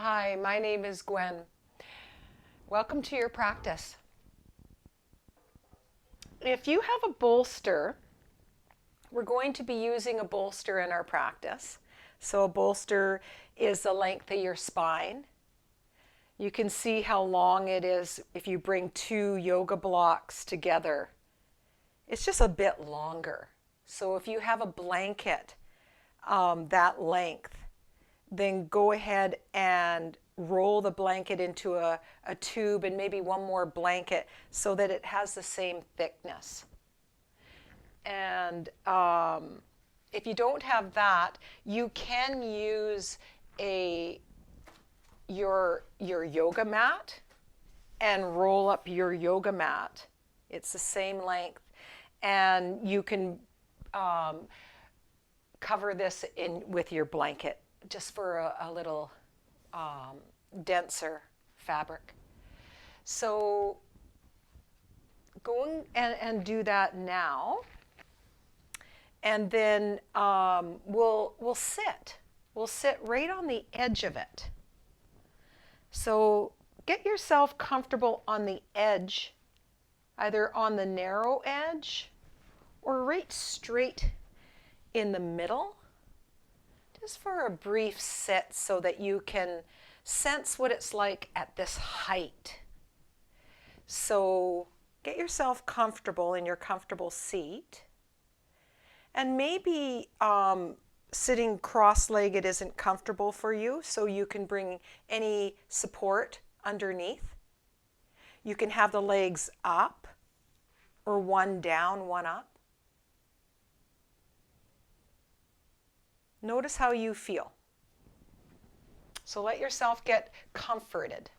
Hi, my name is Gwen. Welcome to your practice. If you have a bolster, we're going to be using a bolster in our practice. So, a bolster is the length of your spine. You can see how long it is if you bring two yoga blocks together. It's just a bit longer. So, if you have a blanket that length, then go ahead and roll the blanket into a tube and maybe one more blanket so that it has the same thickness. And if you don't have that, you can use a your yoga mat and roll up your yoga mat. It's the same length, and you can cover this in with your blanket just for a little denser fabric. So go and do that now, and then we'll sit. We'll sit right on the edge of it. So get yourself comfortable on the edge, either on the narrow edge or right straight in the middle, just for a brief sit so that you can sense what it's like at this height. So get yourself comfortable in your comfortable seat. And maybe sitting cross-legged isn't comfortable for you, so you can bring any support underneath. You can have the legs up or one down, one up. Notice how you feel. So let yourself get comforted.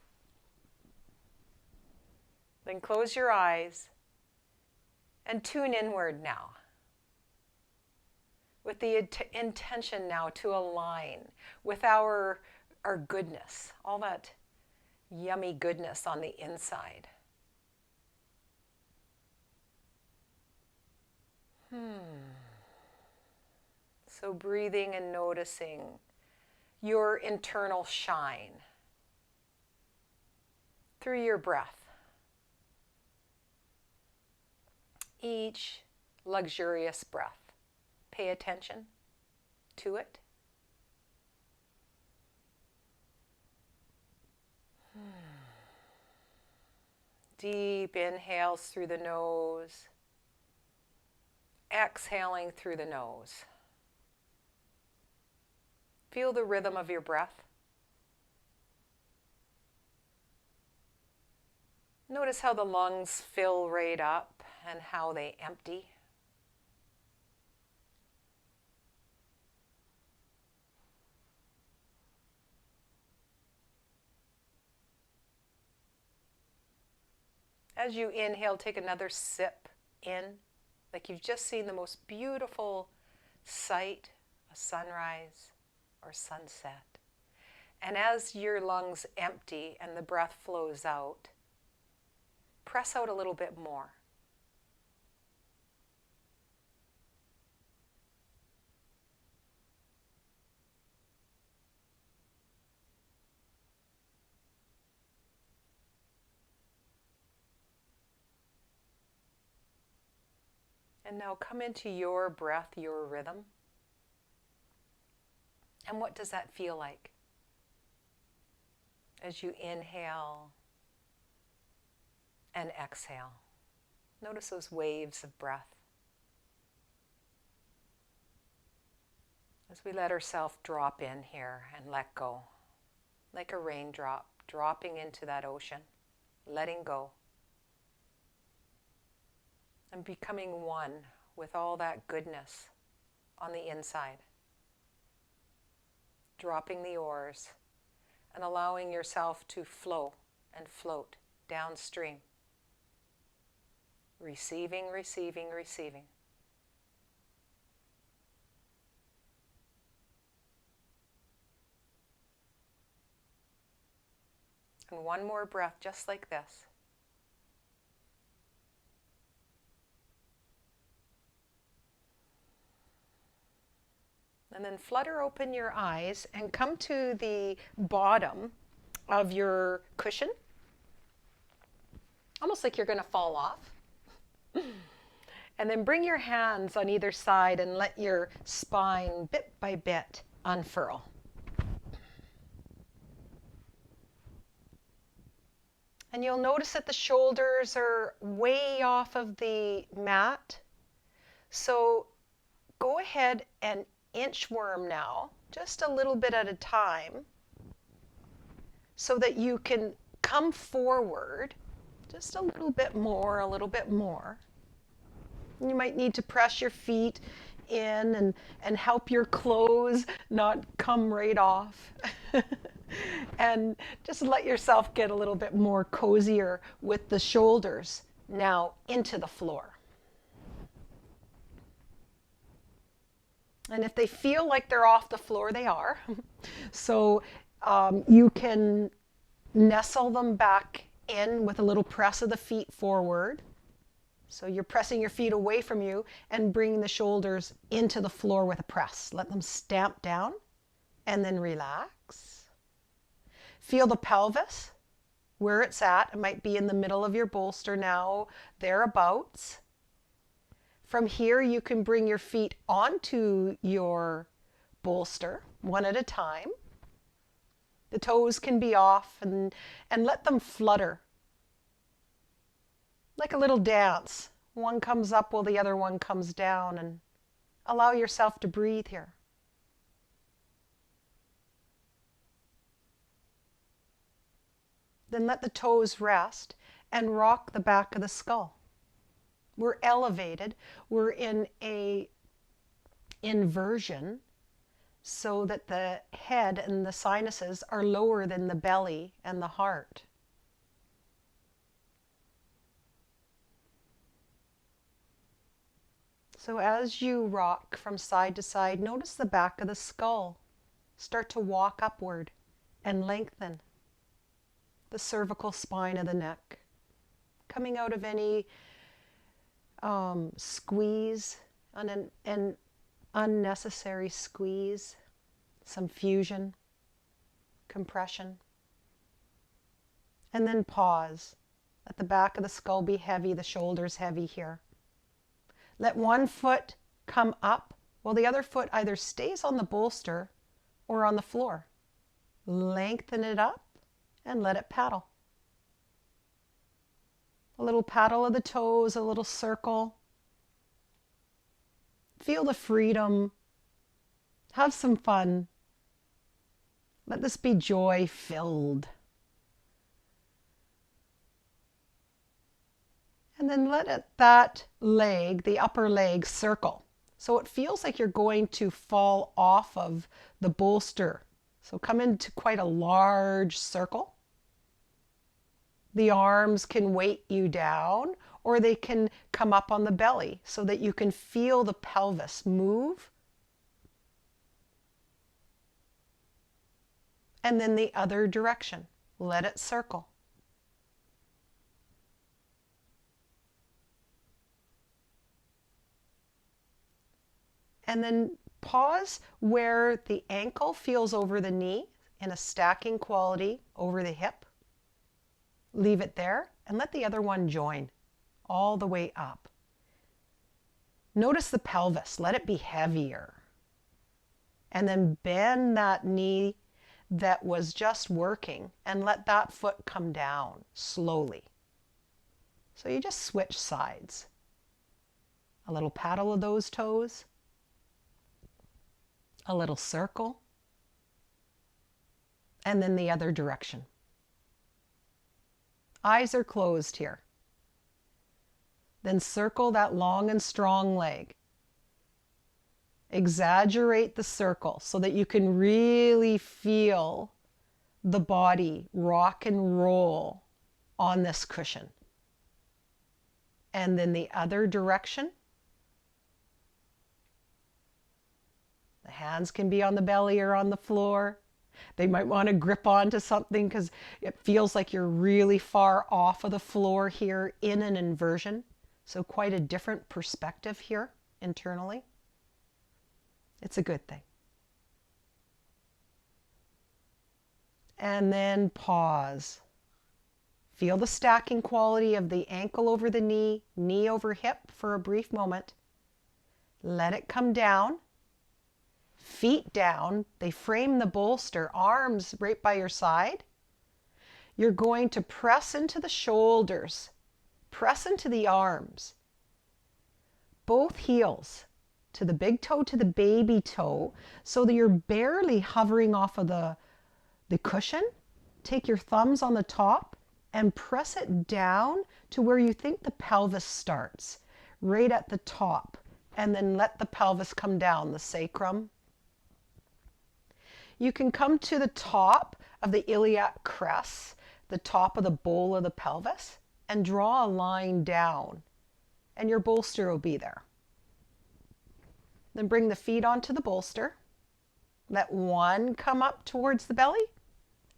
Then close your eyes and tune inward now, with the intention now to align with our goodness, all that yummy goodness on the inside. So breathing and noticing your internal shine through your breath. Each luxurious breath. Pay attention to it. Deep inhales through the nose. Exhaling through the nose. Feel the rhythm of your breath. Notice how the lungs fill right up and how they empty. As you inhale, take another sip in, like you've just seen the most beautiful sight, a sunrise or sunset. And as your lungs empty and the breath flows out, press out a little bit more. And now come into your breath, your rhythm. And what does that feel like? As you inhale and exhale. Notice those waves of breath. As we let ourselves drop in here and let go. Like a raindrop dropping into that ocean. Letting go. And becoming one with all that goodness on the inside. Dropping the oars and allowing yourself to flow and float downstream. Receiving, receiving, receiving. And one more breath just like this. And then flutter open your eyes and come to the bottom of your cushion, almost like you're going to fall off. And then bring your hands on either side and let your spine bit by bit unfurl. And you'll notice that the shoulders are way off of the mat. So go ahead and inchworm now, just a little bit at a time, so that you can come forward just a little bit more, a little bit more. You might need to press your feet in and help your clothes not come right off. And just let yourself get a little bit more cozier with the shoulders now into the floor. And if they feel like they're off the floor, they are. So you can nestle them back in with a little press of the feet forward. So you're pressing your feet away from you and bringing the shoulders into the floor with a press. Let them stamp down and then relax. Feel the pelvis, where it's at. It might be in the middle of your bolster now, thereabouts. From here, you can bring your feet onto your bolster one at a time. The toes can be off and let them flutter. Like a little dance. One comes up while the other one comes down, and allow yourself to breathe here. Then let the toes rest and rock the back of the skull. We're elevated. We're in a inversion so that the head and the sinuses are lower than the belly and the heart. So as you rock from side to side, notice the back of the skull start to walk upward and lengthen the cervical spine of the neck, coming out of any squeeze, an unnecessary squeeze, some fusion, compression. And then pause. Let the back of the skull be heavy, the shoulders heavy here. Let one foot come up while the other foot either stays on the bolster or on the floor. Lengthen it up and let it paddle. A little paddle of the toes, a little circle. Feel the freedom. Have some fun. Let this be joy-filled. And then let that leg, the upper leg, circle. So it feels like you're going to fall off of the bolster. So come into quite a large circle. The arms can weight you down, or they can come up on the belly so that you can feel the pelvis move. And then the other direction. Let it circle. And then pause where the ankle feels over the knee in a stacking quality over the hip. Leave it there and let the other one join all the way up. Notice the pelvis. Let it be heavier. And then bend that knee that was just working and let that foot come down slowly. So you just switch sides. A little paddle of those toes. A little circle, and then the other direction. Eyes are closed here. Then circle that long and strong leg. Exaggerate the circle so that you can really feel the body rock and roll on this cushion. And then the other direction. The hands can be on the belly or on the floor. They might want to grip onto something because it feels like you're really far off of the floor here in an inversion. So quite a different perspective here internally. It's a good thing. and then pause. Feel the stacking quality of the ankle over the knee, knee over hip for a brief moment. Let it come down. Feet down, they frame the bolster, arms right by your side. You're going to press into the shoulders, press into the arms. Both heels to the big toe to the baby toe so that you're barely hovering off of the cushion. Take your thumbs on the top and press it down to where you think the pelvis starts, right at the top, and then let the pelvis come down, the sacrum. You can come to the top of the iliac crest, the top of the bowl of the pelvis, and draw a line down, and your bolster will be there. Then bring the feet onto the bolster. Let one come up towards the belly,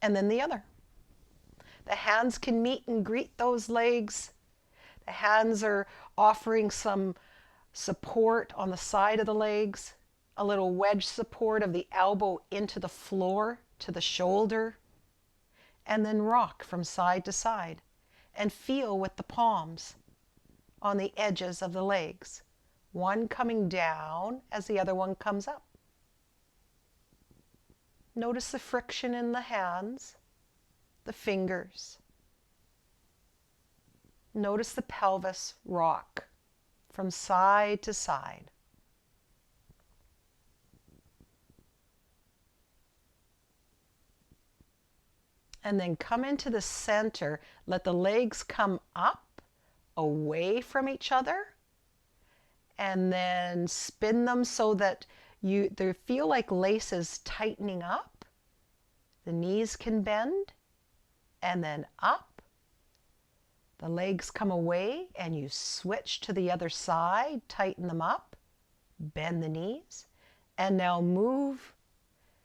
and then the other. The hands can meet and greet those legs. The hands are offering some support on the side of the legs, a little wedge support of the elbow into the floor, to the shoulder, and then rock from side to side and feel with the palms on the edges of the legs, one coming down as the other one comes up. Notice the friction in the hands, the fingers. Notice the pelvis rock from side to side. And then come into the center. Let the legs come up, away from each other, and then spin them so that they feel like laces tightening up. The knees can bend, and then up. The legs come away, and you switch to the other side, tighten them up, bend the knees, and now move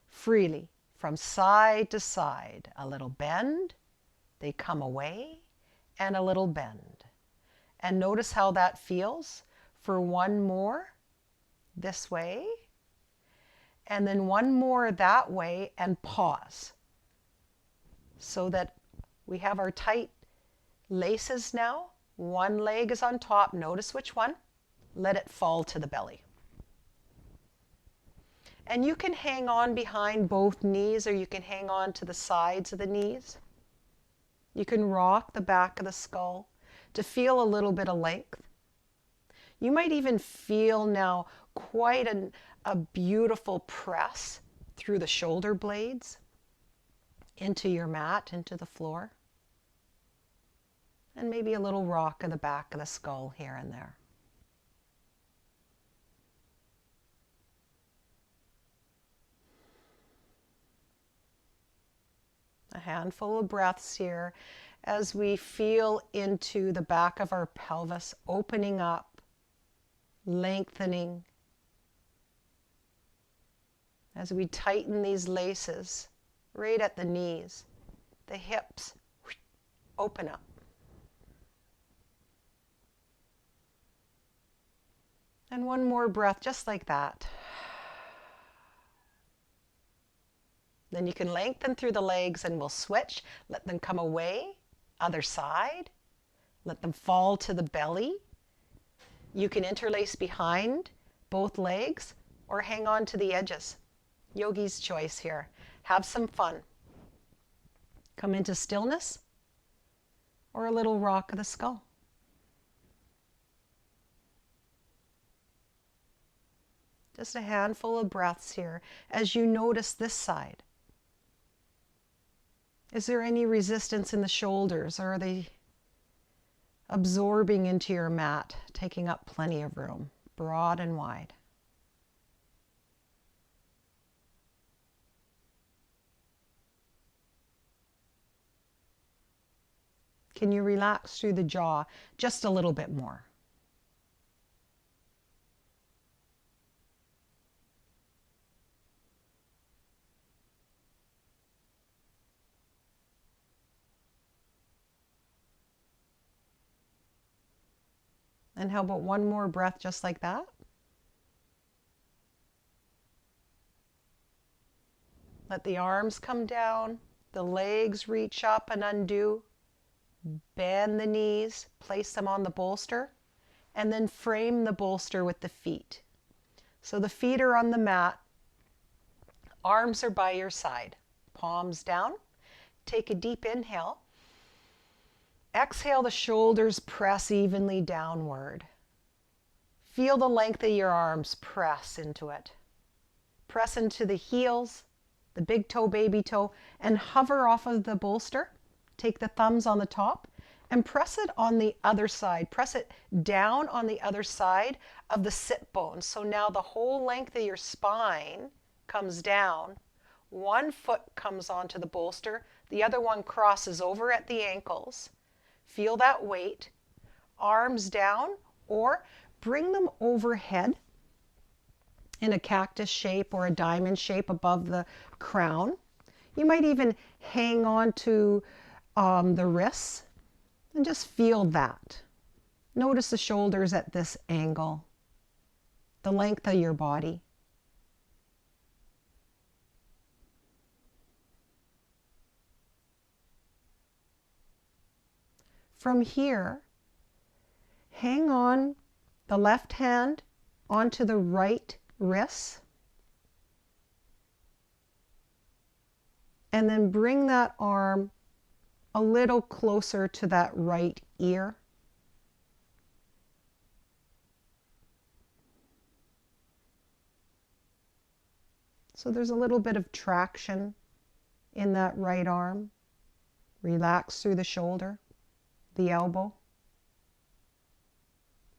freely from side to side. A little bend, they come away, and a little bend. And notice how that feels for one more this way, and then one more that way, and pause. So that we have our tight laces now. One leg is on top. Notice which one. Let it fall to the belly. And you can hang on behind both knees, or you can hang on to the sides of the knees. You can rock the back of the skull to feel a little bit of length. You might even feel now quite a beautiful press through the shoulder blades into your mat, into the floor. And maybe a little rock of the back of the skull here and there. A handful of breaths here as we feel into the back of our pelvis, opening up, lengthening. As we tighten these laces right at the knees, the hips open up. And one more breath just like that. Then you can lengthen through the legs and we'll switch. Let them come away, other side. Let them fall to the belly. You can interlace behind both legs or hang on to the edges. Yogi's choice here. Have some fun. Come into stillness or a little rock of the skull. Just a handful of breaths here as you notice this side. Is there any resistance in the shoulders, or are they absorbing into your mat, taking up plenty of room, broad and wide? Can you relax through the jaw just a little bit more? And how about one more breath just like that? Let the arms come down, The legs reach up and undo. Bend the knees, place them on the bolster, and then frame the bolster with the feet. So the feet are on the mat, arms are by your side, palms down. Take a deep inhale. Exhale, the shoulders press evenly downward. Feel the length of your arms press into it. Press into the heels, the big toe, baby toe, and hover off of the bolster. Take the thumbs on the top and press it on the other side. Press it down on the other side of the sit bone. So now the whole length of your spine comes down. One foot comes onto the bolster. The other one crosses over at the ankles. Feel that weight. Arms down, or bring them overhead in a cactus shape or a diamond shape above the crown. You might even hang on to the wrists and just feel that. Notice the shoulders at this angle, the length of your body. From here, hang on the left hand onto the right wrist, and then bring that arm a little closer to that right ear. So there's a little bit of traction in that right arm. Relax through the shoulder, the elbow.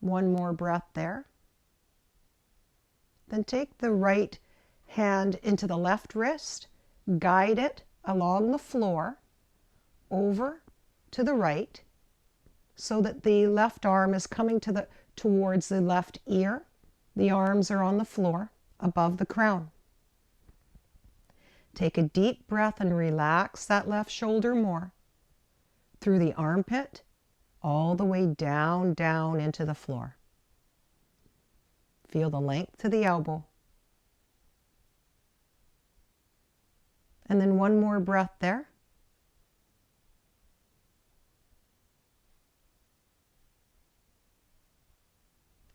One more breath there. Then take the right hand into the left wrist, guide it along the floor, over to the right, so that the left arm is coming towards the left ear. The arms are on the floor above the crown. Take a deep breath and relax that left shoulder more, through the armpit, all the way down, down into the floor. Feel the length to the elbow. And then one more breath there.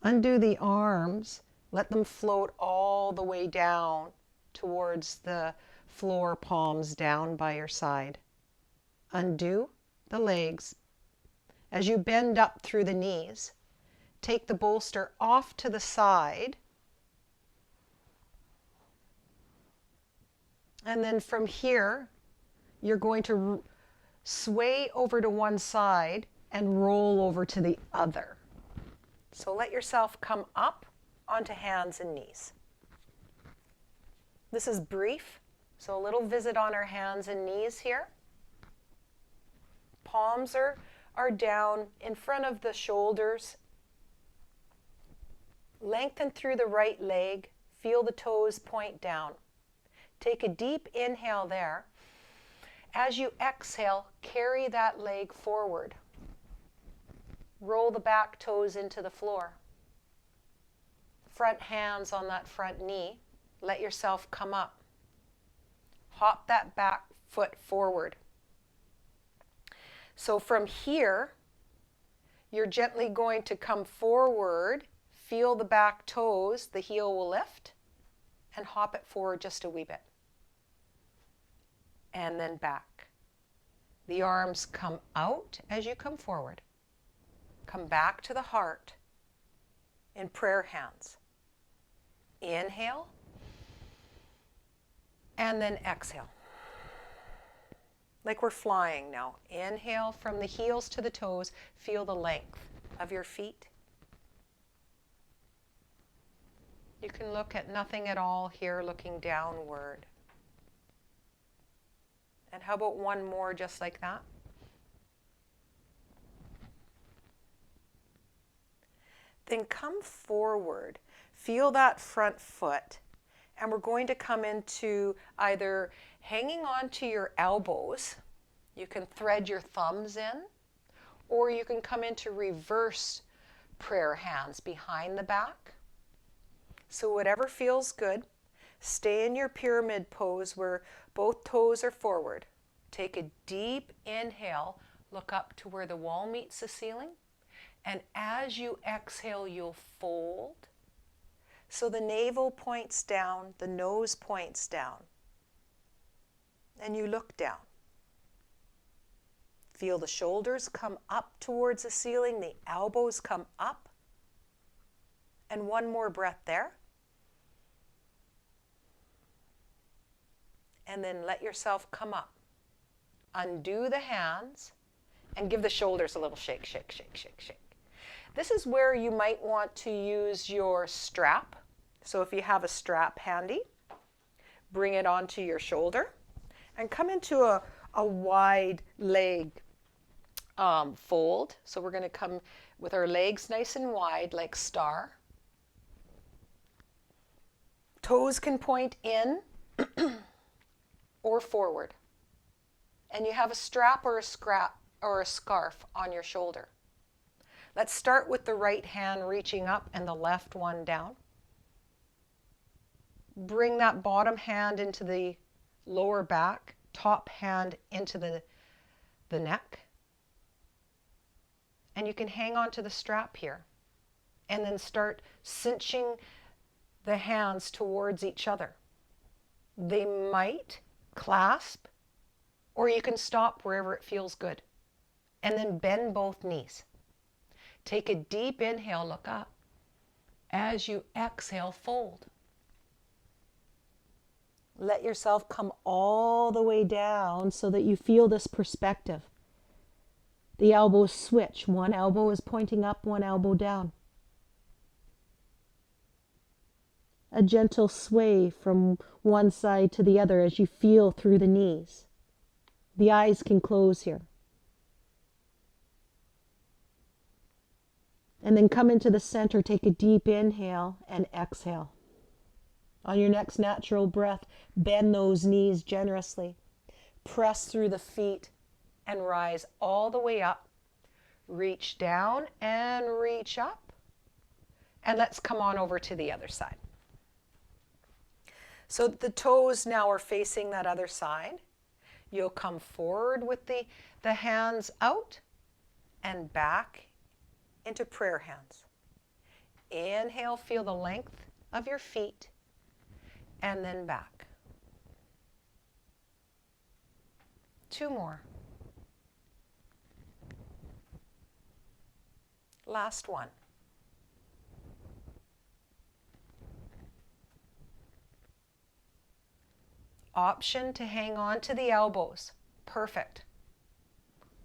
Undo the arms, let them float all the way down towards the floor, palms down by your side. Undo the legs. As you bend up through the knees, take the bolster off to the side. And then from here, you're going to sway over to one side and roll over to the other. So let yourself come up onto hands and knees. This is brief, so a little visit on our hands and knees here. Palms are down in front of the shoulders. Lengthen through the right leg. Feel the toes point down. Take a deep inhale there. As you exhale, carry that leg forward. Roll the back toes into the floor. Front hands on that front knee. Let yourself come up. Hop that back foot forward. So from here, you're gently going to come forward, feel the back toes, the heel will lift, and hop it forward just a wee bit. And then back. The arms come out as you come forward. Come back to the heart in prayer hands. Inhale, and then exhale. Like we're flying now. Inhale from the heels to the toes. Feel the length of your feet. You can look at nothing at all here, looking downward. And how about one more just like that? Then come forward. Feel that front foot. And we're going to come into either hanging on to your elbows. You can thread your thumbs in. Or you can come into reverse prayer hands behind the back. So whatever feels good. Stay in your pyramid pose where both toes are forward. Take a deep inhale, look up to where the wall meets the ceiling. And as you exhale, you'll fold. So the navel points down, the nose points down. And you look down. Feel the shoulders come up towards the ceiling, the elbows come up. And one more breath there. And then let yourself come up. Undo the hands and give the shoulders a little shake, shake, shake, shake, shake. This is where you might want to use your strap. So if you have a strap handy, bring it onto your shoulder and come into a wide leg fold. So we're going to come with our legs nice and wide like star. Toes can point in or forward. And you have a strap or a scarf on your shoulder. Let's start with the right hand reaching up and the left one down. Bring that bottom hand into the lower back, top hand into the neck. And you can hang on to the strap here. And then start cinching the hands towards each other. They might clasp, or you can stop wherever it feels good. And then bend both knees. Take a deep inhale, look up. As you exhale, fold. Let yourself come all the way down so that you feel this perspective. The elbows switch. One elbow is pointing up, one elbow down. A gentle sway from one side to the other as you feel through the knees. The eyes can close here. And then come into the center, take a deep inhale and exhale. On your next natural breath, bend those knees generously. Press through the feet and rise all the way up. Reach down and reach up. And let's come on over to the other side. So the toes now are facing that other side. You'll come forward with the hands out and back into prayer hands. Inhale, feel the length of your feet, and then back. 2 more. Last one. Option to hang on to the elbows. Perfect.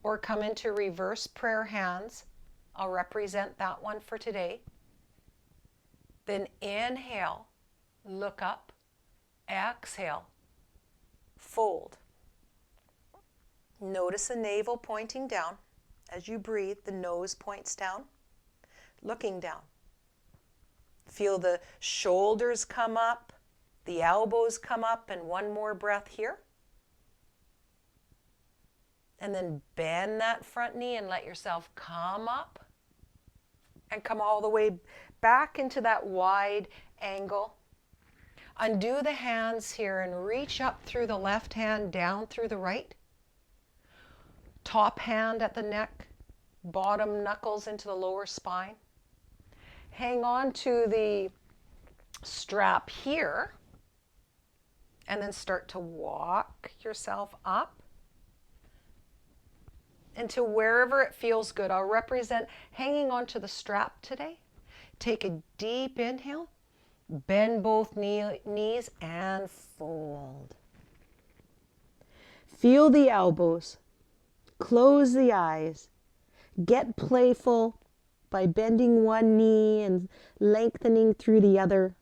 Or come into reverse prayer hands. I'll represent that one for today. Then inhale, look up, exhale, fold. Notice the navel pointing down. As you breathe, the nose points down, looking down. Feel the shoulders come up, the elbows come up, and one more breath here. And then bend that front knee and let yourself come up and come all the way back into that wide angle. Undo the hands here and reach up through the left hand, down through the right. Top hand at the neck, bottom knuckles into the lower spine. Hang on to the strap here and then start to walk yourself up into wherever it feels good. I'll represent hanging onto the strap today. Take a deep inhale, bend both knees and fold. Feel the elbows, close the eyes, get playful by bending one knee and lengthening through the other.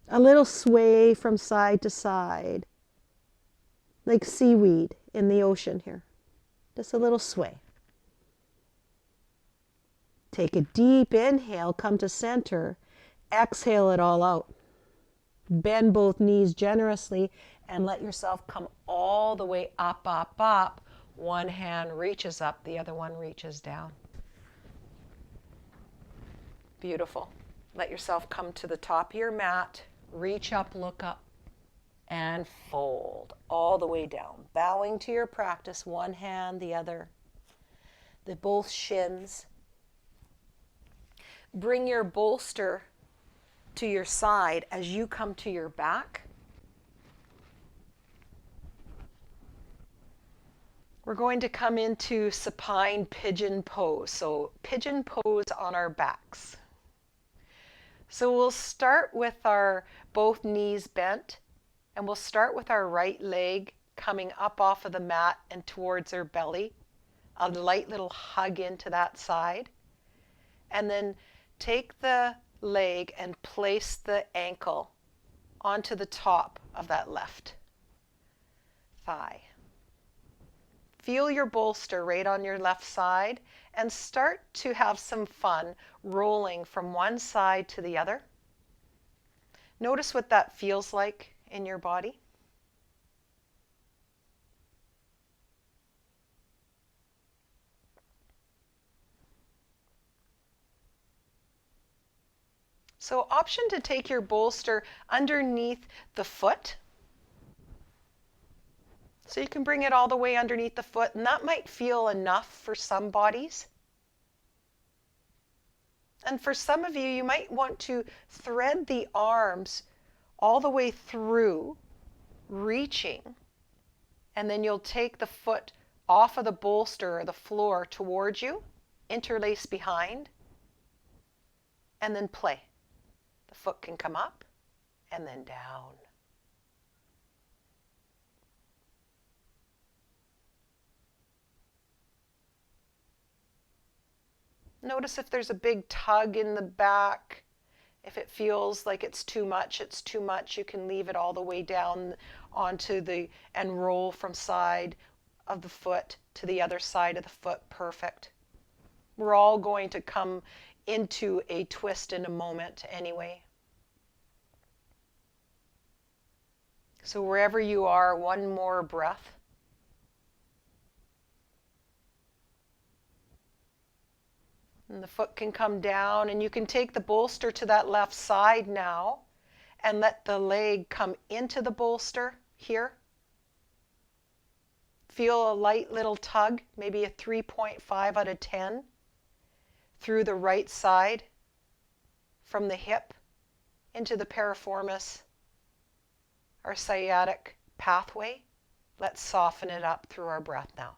A little sway from side to side, like seaweed in the ocean here. Just a little sway. Take a deep inhale, come to center, exhale it all out. Bend both knees generously and let yourself come all the way up, up, up. One hand reaches up, the other one reaches down. Beautiful. Let yourself come to the top of your mat, reach up, look up. and fold all the way down, bowing to your practice, one hand, the other, both shins. Bring your bolster to your side as you come to your back. We're going to come into supine pigeon pose. So pigeon pose on our backs. So we'll start with our both knees bent, and we'll start with our right leg coming up off of the mat and towards our belly. A light little hug into that side. And then take the leg and place the ankle onto the top of that left thigh. Feel your bolster right on your left side and start to have some fun rolling from one side to the other. Notice what that feels like in your body. So option to take your bolster underneath the foot. So you can bring it all the way underneath the foot, and that might feel enough for some bodies. And for some of you, you might want to thread the arms all the way through, reaching, and then you'll take the foot off of the bolster or the floor towards you, interlace behind, and then play. The foot can come up and then down. Notice if there's a big tug in the back. If it feels like it's too much, it's too much. You can leave it all the way down onto the, and roll from side of the foot to the other side of the foot. Perfect. We're all going to come into a twist in a moment anyway. So wherever you are, one more breath. And the foot can come down, and you can take the bolster to that left side now and let the leg come into the bolster here. Feel a light little tug, maybe a 3.5 out of 10 through the right side from the hip into the piriformis, our sciatic pathway. Let's soften it up through our breath now.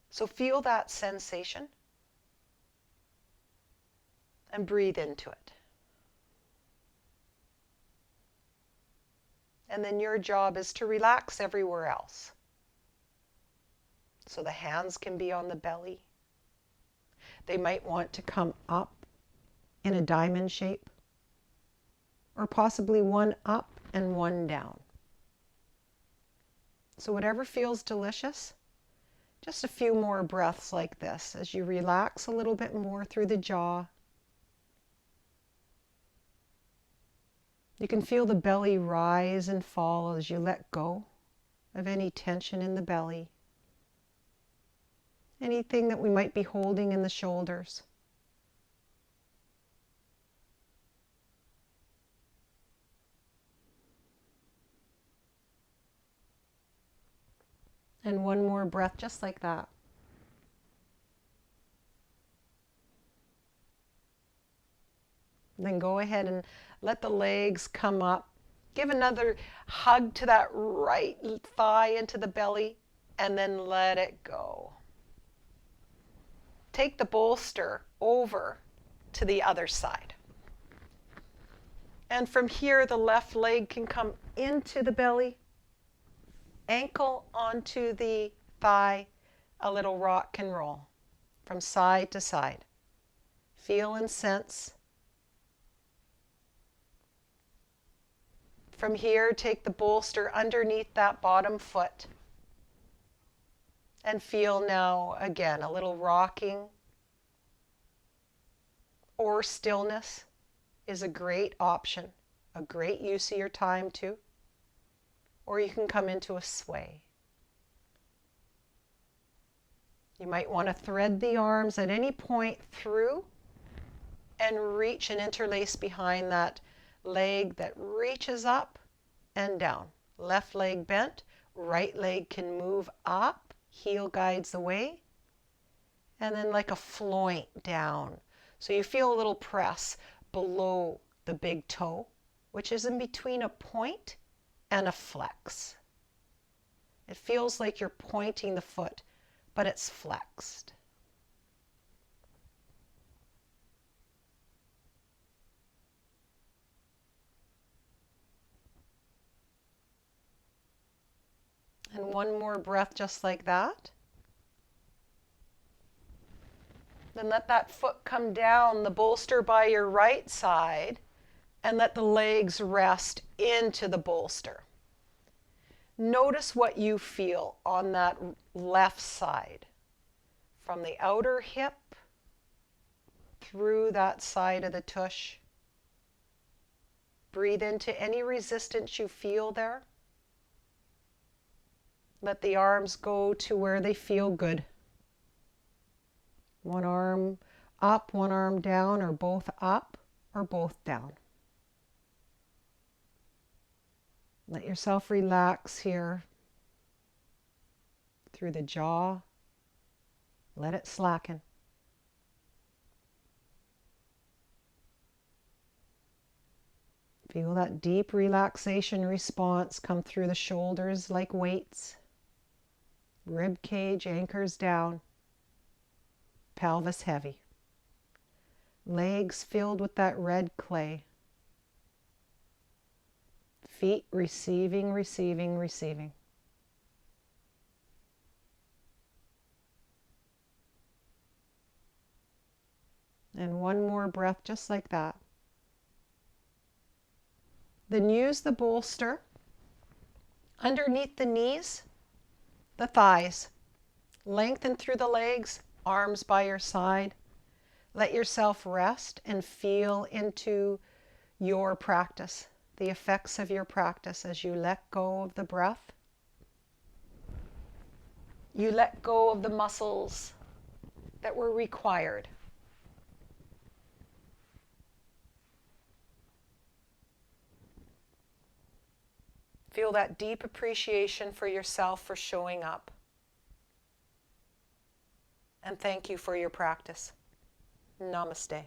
So feel that sensation and breathe into it. And then your job is to relax everywhere else. So the hands can be on the belly. They might want to come up in a diamond shape, or possibly one up and one down. So whatever feels delicious. Just a few more breaths like this as you relax a little bit more through the jaw. You can feel the belly rise and fall as you let go of any tension in the belly, anything that we might be holding in the shoulders. And one more breath just like that. Then go ahead and let the legs come up. Give another hug to that right thigh into the belly, and then let it go. Take the bolster over to the other side. And from here, the left leg can come into the belly, ankle onto the thigh, a little rock and roll from side to side. Feel and sense. From here, take the bolster underneath that bottom foot and feel now again a little rocking or stillness is a great option, a great use of your time too. Or you can come into a sway. You might want to thread the arms at any point through and reach and interlace behind that leg that reaches up and down. Left leg bent, right leg can move up, heel guides the way, and then like a floint down. So you feel a little press below the big toe, which is in between a point and a flex. It feels like you're pointing the foot, but it's flexed. And one more breath just like that. Then let that foot come down, the bolster by your right side, and let the legs rest into the bolster. Notice what you feel on that left side, from the outer hip through that side of the tush. Breathe into any resistance you feel there. Let the arms go to where they feel good. One arm up, one arm down, or both up, or both down. Let yourself relax here through the jaw. Let it slacken. Feel that deep relaxation response come through the shoulders like weights. Rib cage anchors down. Pelvis heavy. Legs filled with that red clay. Feet receiving, receiving, receiving. And one more breath just like that. Then use the bolster underneath the knees, the thighs. Lengthen through the legs, arms by your side. Let yourself rest and feel into your practice, the effects of your practice as you let go of the breath. You let go of the muscles that were required. Feel that deep appreciation for yourself for showing up. And thank you for your practice. Namaste.